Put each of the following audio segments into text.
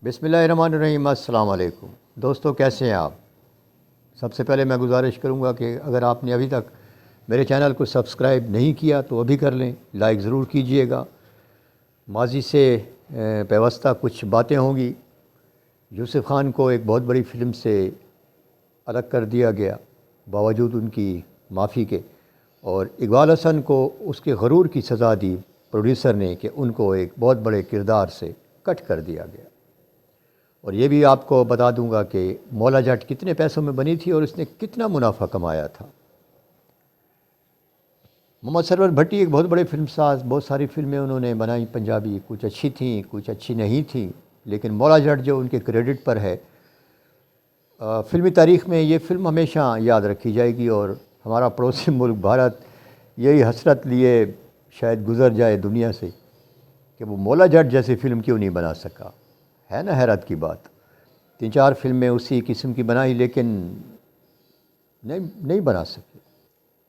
بسم اللہ الرحمن الرحیم۔ السلام علیکم دوستو، کیسے ہیں آپ؟ سب سے پہلے میں گزارش کروں گا کہ اگر آپ نے ابھی تک میرے چینل کو سبسکرائب نہیں کیا تو ابھی کر لیں، لائک ضرور کیجئے گا۔ ماضی سے پیوستہ کچھ باتیں ہوں گی۔ یوسف خان کو ایک بہت بڑی فلم سے الگ کر دیا گیا باوجود ان کی معافی کے، اور اقبال حسن کو اس کے غرور کی سزا دی پروڈیوسر نے کہ ان کو ایک بہت بڑے کردار سے کٹ کر دیا گیا۔ اور یہ بھی آپ کو بتا دوں گا کہ مولا جٹ کتنے پیسوں میں بنی تھی اور اس نے کتنا منافع کمایا تھا۔ محمد سرور بھٹی ایک بہت بڑے فلم ساز، بہت ساری فلمیں انہوں نے بنائی پنجابی، کچھ اچھی تھیں کچھ اچھی نہیں تھیں، لیکن مولا جٹ جو ان کے کریڈٹ پر ہے، فلمی تاریخ میں یہ فلم ہمیشہ یاد رکھی جائے گی، اور ہمارا پڑوسی ملک بھارت یہی حسرت لیے شاید گزر جائے دنیا سے کہ وہ مولا جٹ جیسی فلم کیوں نہیں بنا سکا۔ ہے نا حیرت کی بات؟ 3-4 فلمیں اسی قسم کی بنائی لیکن نہیں بنا سکے۔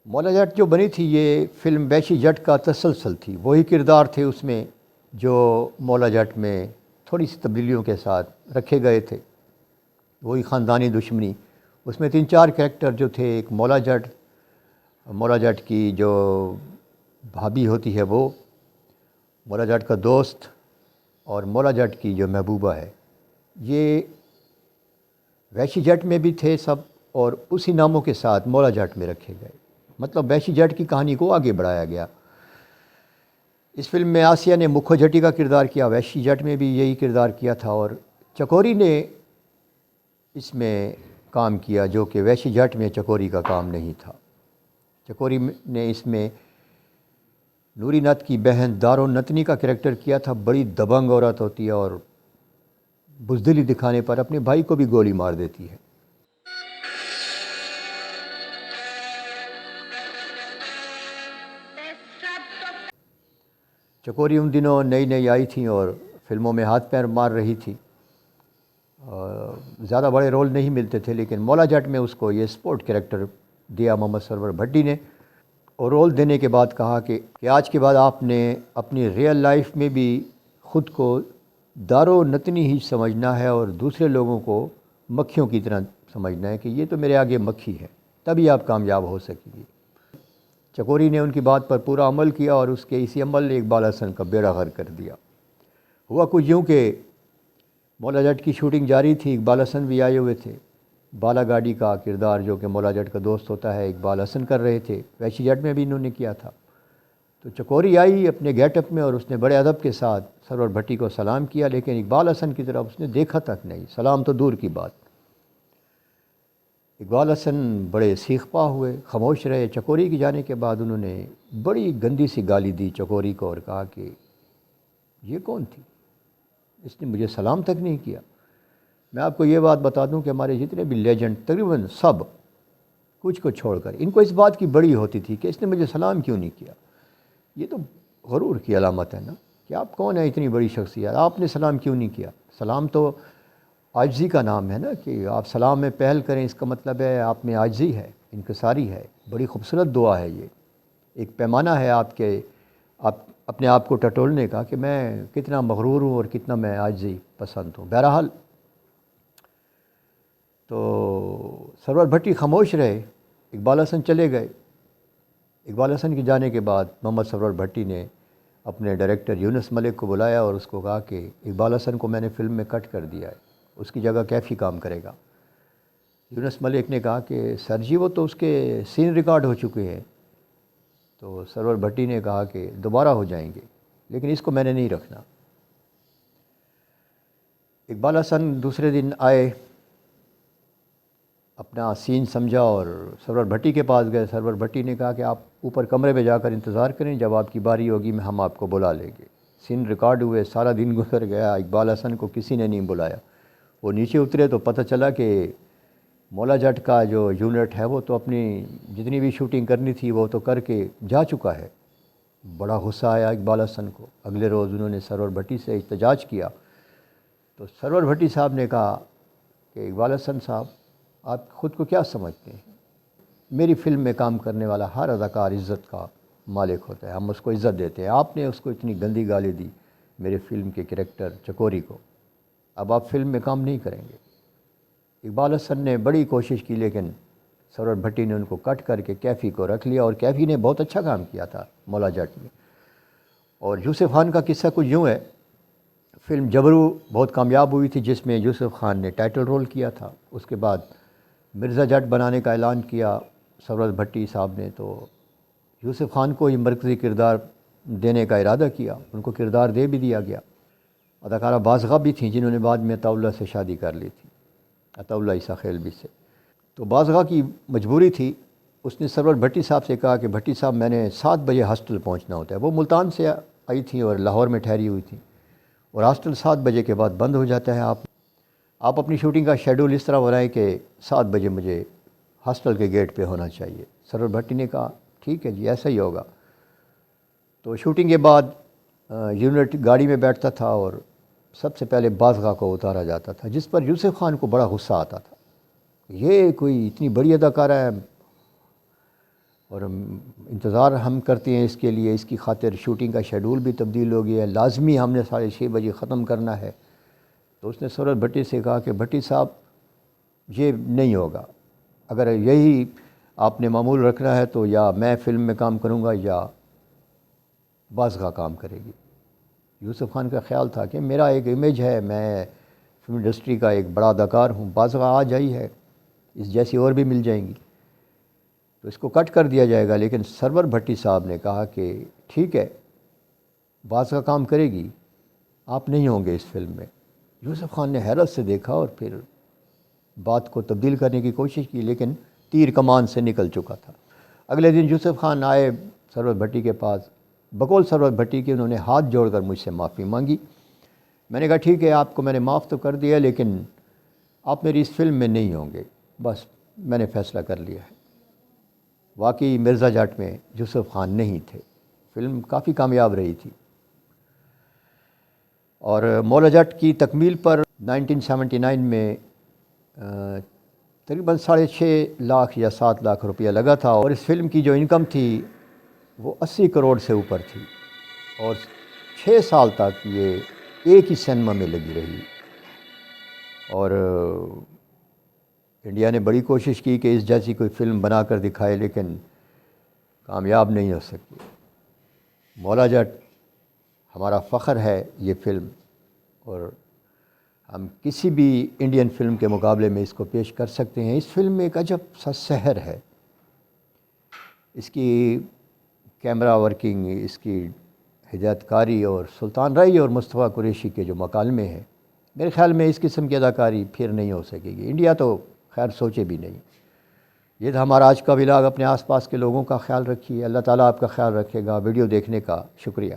مولا جٹ جو بنی تھی یہ فلم وحشی جٹ کا تسلسل تھی، وہی کردار تھے اس میں جو مولا جٹ میں تھوڑی سی تبدیلیوں کے ساتھ رکھے گئے تھے، وہی خاندانی دشمنی۔ اس میں 3-4 کریکٹر جو تھے، ایک مولا جٹ کی جو بھابھی ہوتی ہے وہ، مولا جٹ کا دوست، اور مولا جٹ کی جو محبوبہ ہے، یہ وحشی جٹ میں بھی تھے سب، اور اسی ناموں کے ساتھ مولا جٹ میں رکھے گئے۔ مطلب وحشی جٹ کی کہانی کو آگے بڑھایا گیا۔ اس فلم میں آسیہ نے مکھو جٹی کا کردار کیا، وحشی جٹ میں بھی یہی کردار کیا تھا، اور چکوری نے اس میں کام کیا جو کہ وحشی جٹ میں چکوری کا کام نہیں تھا۔ چکوری نے اس میں نوری نت کی بہن دارو نتنی کا کریکٹر کیا تھا۔ بڑی دبنگ عورت ہوتی ہے اور بزدلی دکھانے پر اپنے بھائی کو بھی گولی مار دیتی ہے۔ چکوری ان دنوں نئی آئی تھیں اور فلموں میں ہاتھ پیر مار رہی تھی، زیادہ بڑے رول نہیں ملتے تھے، لیکن مولا جٹ میں اس کو یہ سپورٹ کریکٹر دیا محمد سرور بھٹی نے، اور رول دینے کے بعد کہا کہ آج کے بعد آپ نے اپنی ریئل لائف میں بھی خود کو دارو نتنی ہی سمجھنا ہے اور دوسرے لوگوں کو مکھیوں کی طرح سمجھنا ہے کہ یہ تو میرے آگے مکھی ہے، تبھی آپ کامیاب ہو سکیں گے۔ چکوری نے ان کی بات پر پورا عمل کیا اور اس کے اسی عمل نے اقبال حسن کا بیڑا غرق کر دیا۔ ہوا کچھ یوں کہ مولا جٹ کی شوٹنگ جاری تھی، اقبال حسن بھی آئے ہوئے تھے۔ بالا گاڑی کا کردار جو کہ مولا جٹ کا دوست ہوتا ہے اقبال حسن کر رہے تھے، وحشی جٹ میں بھی انہوں نے کیا تھا۔ تو چکوری آئی اپنے گیٹ اپ میں اور اس نے بڑے ادب کے ساتھ سرور بھٹی کو سلام کیا، لیکن اقبال حسن کی طرف اس نے دیکھا تک نہیں، سلام تو دور کی بات۔ اقبال حسن بڑے سیخ پا ہوئے، خاموش رہے۔ چکوری کے جانے کے بعد انہوں نے بڑی گندی سی گالی دی چکوری کو اور کہا کہ یہ کون تھی، اس نے مجھے سلام تک نہیں کیا۔ میں آپ کو یہ بات بتا دوں کہ ہمارے جتنے بھی لیجنڈ تقریباً سب کچھ کو چھوڑ کر ان کو اس بات کی بڑی ہوتی تھی کہ اس نے مجھے سلام کیوں نہیں کیا۔ یہ تو غرور کی علامت ہے نا کہ آپ کون ہیں، اتنی بڑی شخصیت، آپ نے سلام کیوں نہیں کیا۔ سلام تو عاجزی کا نام ہے نا، کہ آپ سلام میں پہل کریں، اس کا مطلب ہے آپ میں عاجزی ہے، انکساری ہے۔ بڑی خوبصورت دعا ہے، یہ ایک پیمانہ ہے آپ اپنے آپ کو ٹٹولنے کا کہ میں کتنا مغرور ہوں اور کتنا میں عاجزی پسند ہوں۔ بہرحال تو سرور بھٹی خاموش رہے، اقبال حسن چلے گئے۔ اقبال حسن کے جانے کے بعد محمد سرور بھٹی نے اپنے ڈائریکٹر یونس ملک کو بلایا اور اس کو کہا کہ اقبال حسن کو میں نے فلم میں کٹ کر دیا ہے، اس کی جگہ کیفی کام کرے گا۔ یونس ملک نے کہا کہ سر جی وہ تو اس کے سین ریکارڈ ہو چکے ہیں۔ تو سرور بھٹی نے کہا کہ دوبارہ ہو جائیں گے، لیکن اس کو میں نے نہیں رکھنا۔ اقبال حسن دوسرے دن آئے، اپنا سین سمجھا اور سرور بھٹی کے پاس گئے۔ سرور بھٹی نے کہا کہ آپ اوپر کمرے میں جا کر انتظار کریں، جب آپ کی باری ہوگی ہم آپ کو بلا لیں گے۔ سین ریکارڈ ہوئے، سارا دن گزر گیا، اقبال حسن کو کسی نے نہیں بلایا۔ وہ نیچے اترے تو پتہ چلا کہ مولا جٹ کا جو یونٹ ہے وہ تو اپنی جتنی بھی شوٹنگ کرنی تھی وہ تو کر کے جا چکا ہے۔ بڑا غصہ آیا اقبال حسن کو۔ اگلے روز انہوں نے سرور بھٹی سے احتجاج کیا، تو سرور بھٹی صاحب نے کہا کہ اقبال حسن صاحب آپ خود کو کیا سمجھتے ہیں؟ میری فلم میں کام کرنے والا ہر اداکار عزت کا مالک ہوتا ہے، ہم اس کو عزت دیتے ہیں، آپ نے اس کو اتنی گندی گالی دی میرے فلم کے کریکٹر چکوری کو۔ اب آپ فلم میں کام نہیں کریں گے۔ اقبال حسن نے بڑی کوشش کی لیکن سرور بھٹی نے ان کو کٹ کر کے کیفی کو رکھ لیا، اور کیفی نے بہت اچھا کام کیا تھا مولا جٹ میں۔ اور یوسف خان کا قصہ کچھ یوں ہے، فلم جبرو بہت کامیاب ہوئی تھی جس میں یوسف خان نے ٹائٹل رول کیا تھا، اس کے بعد مرزا جٹ بنانے کا اعلان کیا سرور بھٹی صاحب نے، تو یوسف خان کو ہی مرکزی کردار دینے کا ارادہ کیا، ان کو کردار دے بھی دیا گیا۔ اداکارہ بازغہ بھی تھیں جنہوں نے بعد میں عطاء اللہ سے شادی کر لی تھی، عطاء اللہ عیسیٰ خیلوی سے۔ تو بازغہ کی مجبوری تھی، اس نے سرور بھٹی صاحب سے کہا کہ بھٹی صاحب میں نے 7 بجے ہاسٹل پہنچنا ہوتا ہے۔ وہ ملتان سے آئی تھیں اور لاہور میں ٹھہری ہوئی تھیں، اور ہاسٹل 7 بجے کے بعد بند ہو جاتا ہے۔ آپ اپنی شوٹنگ کا شیڈول اس طرح بنائیں کہ 7 بجے مجھے ہاسٹل کے گیٹ پہ ہونا چاہیے۔ سرور بھٹی نے کہا ٹھیک ہے جی ایسا ہی ہوگا۔ تو شوٹنگ کے بعد یونٹ گاڑی میں بیٹھتا تھا اور سب سے پہلے بازغہ کو اتارا جاتا تھا، جس پر یوسف خان کو بڑا غصہ آتا تھا، یہ کوئی اتنی بڑی اداکارہ ہے اور انتظار ہم کرتے ہیں اس کے لیے، اس کی خاطر شوٹنگ کا شیڈول بھی تبدیل ہو گیا ہے، لازمی ہم نے 6:30 بجے ختم کرنا ہے۔ تو اس نے سرور بھٹی سے کہا کہ بھٹی صاحب یہ نہیں ہوگا، اگر یہی آپ نے معمول رکھنا ہے تو یا میں فلم میں کام کروں گا یا بازغہ کام کرے گی۔ یوسف خان کا خیال تھا کہ میرا ایک امیج ہے، میں فلم انڈسٹری کا ایک بڑا اداکار ہوں، بازغہ آ جائی ہے، اس جیسی اور بھی مل جائیں گی تو اس کو کٹ کر دیا جائے گا۔ لیکن سرور بھٹی صاحب نے کہا کہ ٹھیک ہے بازغہ کام کرے گی، آپ نہیں ہوں گے اس فلم میں۔ یوسف خان نے حیرت سے دیکھا اور پھر بات کو تبدیل کرنے کی کوشش کی، لیکن تیر کمان سے نکل چکا تھا۔ اگلے دن یوسف خان آئے سرور بھٹی کے پاس، بقول سرور بھٹی کے انہوں نے ہاتھ جوڑ کر مجھ سے معافی مانگی۔ میں نے کہا ٹھیک ہے آپ کو میں نے معاف تو کر دیا لیکن آپ میری اس فلم میں نہیں ہوں گے، بس میں نے فیصلہ کر لیا ہے۔ واقعی مرزا جٹ میں یوسف خان نہیں تھے، فلم کافی کامیاب رہی تھی، اور مولا جٹ کی تکمیل پر 1979 میں تقریباً 6.5 لاکھ یا 7 لاکھ روپیہ لگا تھا، اور اس فلم کی جو انکم تھی وہ 80 کروڑ سے اوپر تھی، اور 6 سال تک یہ ایک ہی سینما میں لگی رہی، اور انڈیا نے بڑی کوشش کی کہ اس جیسی کوئی فلم بنا کر دکھائے لیکن کامیاب نہیں ہو سکی۔ مولا جٹ ہمارا فخر ہے یہ فلم، اور ہم کسی بھی انڈین فلم کے مقابلے میں اس کو پیش کر سکتے ہیں۔ اس فلم میں ایک عجب سا سحر ہے، اس کی کیمرہ ورکنگ، اس کی ہدایت کاری اور سلطان رائی اور مصطفیٰ قریشی کے جو مکالمے ہیں، میرے خیال میں اس قسم کی اداکاری پھر نہیں ہو سکے گی، انڈیا تو خیر سوچے بھی نہیں۔ یہ تھا ہمارا آج کا ولاگ، اپنے آس پاس کے لوگوں کا خیال رکھیے، اللہ تعالیٰ آپ کا خیال رکھے گا۔ ویڈیو دیکھنے کا شکریہ۔